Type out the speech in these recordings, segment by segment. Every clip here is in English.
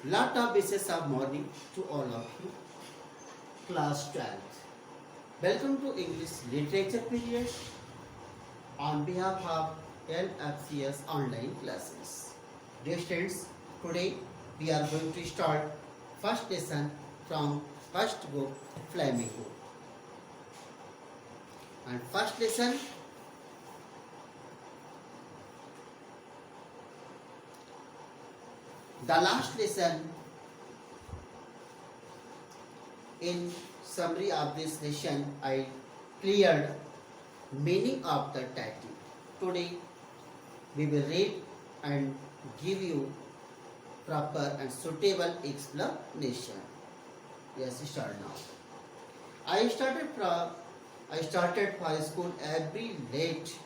Lot of wishes of morning to all of you. Class 12th. Welcome to English Literature period on behalf of LFCS online classes. Dear students, today we are going to start first lesson from first book Flamingo. And first lesson, the last lesson. In summary of this lesson, I cleared meaning of the title. Today we will read and give you proper and suitable explanation. Yes, start now. I started for school every late.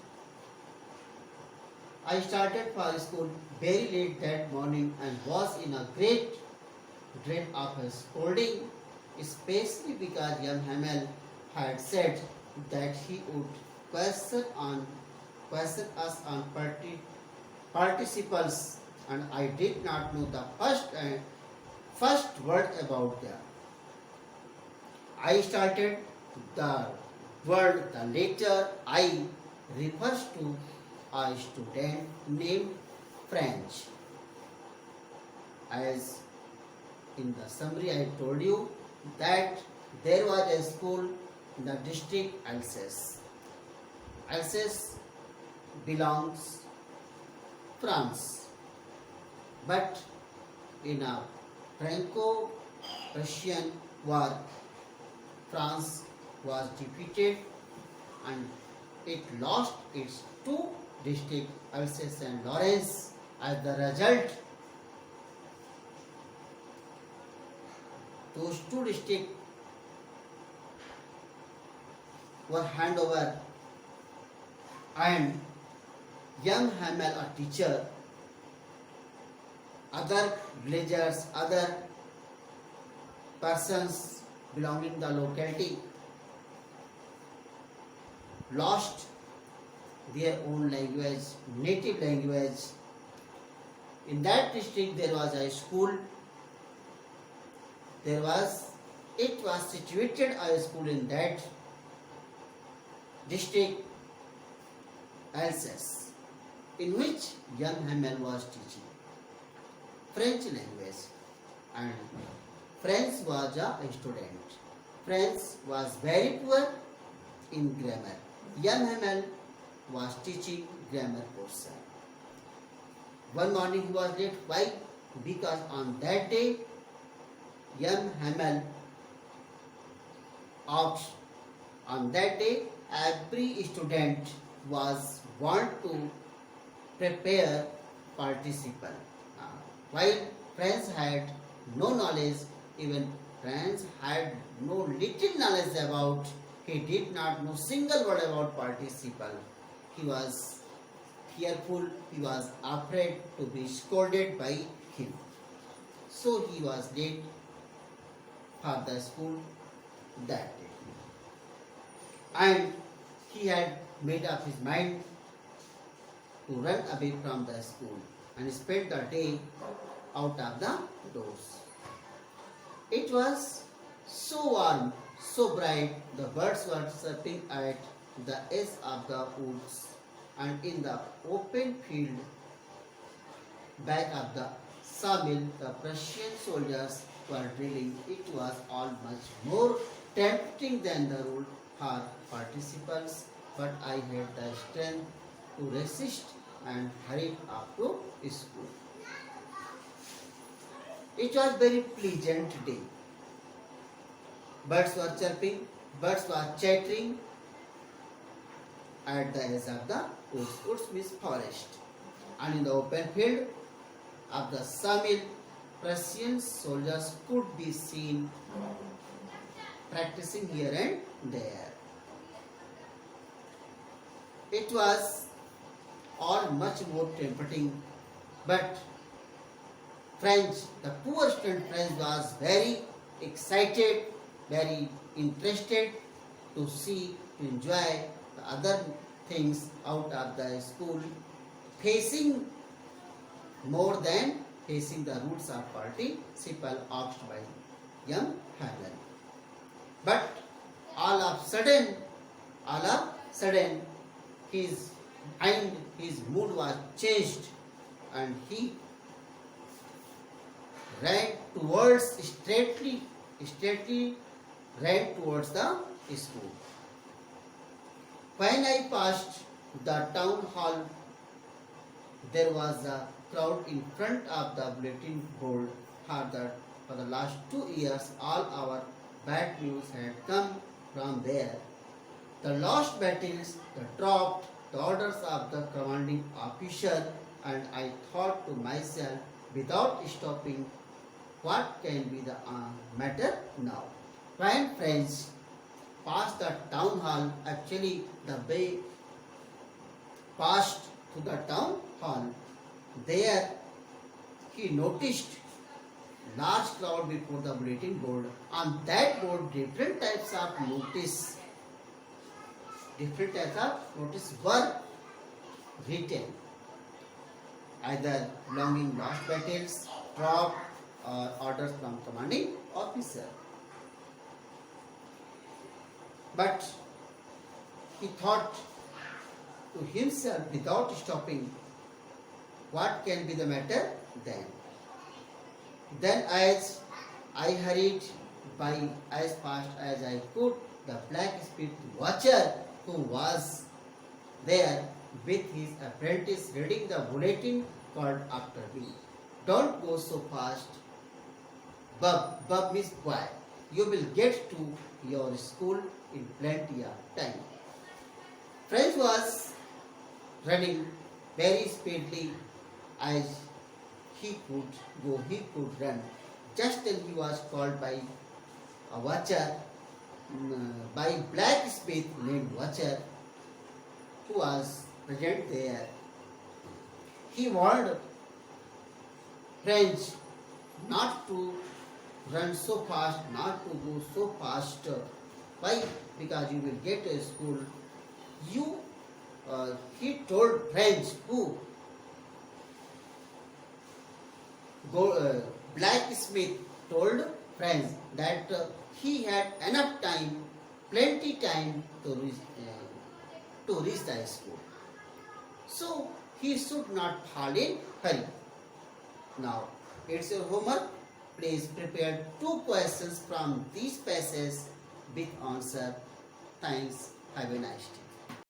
I started for school very late that morning and was in a great dread of a scolding, especially because young Hamel had said that he would question us on participles, and I did not know the first word about them. I started the word, the letter I refers to a student named French. As in the summary I told you that there was a school in the district Alsace. Alsace belongs France, but in a Franco-Prussian war, France was defeated and it lost its two districts, Alsace and Lorraine. As the result, those two districts were handed over, and young Hamel, a teacher, other villagers, other persons belonging to the locality lost their own language, native language. In that district there was a school. It was situated a school in that district Alsace, in which young Hamel was teaching French language, and French was a student. French was very poor in grammar. Young Hamel was teaching grammar portion. One morning he was late. Why? Because on that day, young Hamel asked, on that day, every student was want to prepare participle. While French had no knowledge, even French had no little knowledge about, he did not know single word about participle. He was fearful, he was afraid to be scolded by him. So he was late for the school that day. And he had made up his mind to run away from the school and spend the day out of the doors. It was so warm, so bright, the birds were chirping at the edge of the woods, and in the open field back of the sawmill, the Prussian soldiers were drilling. It was all much more tempting than the rule for participants, but I had the strength to resist and hurried up to school. It was very pleasant day. Birds were chirping, birds were chattering at the edge of the woods. Woods means forest. And in the open field of the sawmill, Prussian soldiers could be seen practicing here and there. It was all much more tempting, but French, the poor student French, was very excited, very interested to see, to enjoy the other things out of the school, facing more than facing the roots of participle asked by young Helen. But all of sudden, his his mood was changed, and he ran towards straightly ran towards the school. When I passed the town hall, there was a crowd in front of the bulletin board. For the last 2 years, all our bad news had come from there. The lost battles, the dropped, the orders of the commanding officer, and I thought to myself, without stopping, what can be the matter now? When friends passed the town hall, actually the way passed to the town hall, there he noticed large crowd before the bulletin board. On that board, different types of notice were written, either belonging lost battles, dropped, or orders from commanding officer. But he thought to himself, without stopping, what can be the matter then? Then as I hurried by as fast as I could, the blacksmith watcher who was there with his apprentice reading the bulletin called after me. Don't go so fast, Bub means boy. You will get to your school in plenty of time. Franz was running very speedily as he could run. Just then he was called by a watcher, by blacksmith named Watcher, who was present there. He warned French not to run so fast, not to go so fast. Why? Because you will get to school. He told French who blacksmith told French that he had enough time, plenty time to reach the school. So he should not fall in hurry. Now it's your homework. Please prepare 2 questions from these passages with answer. Thanks. Have a nice day.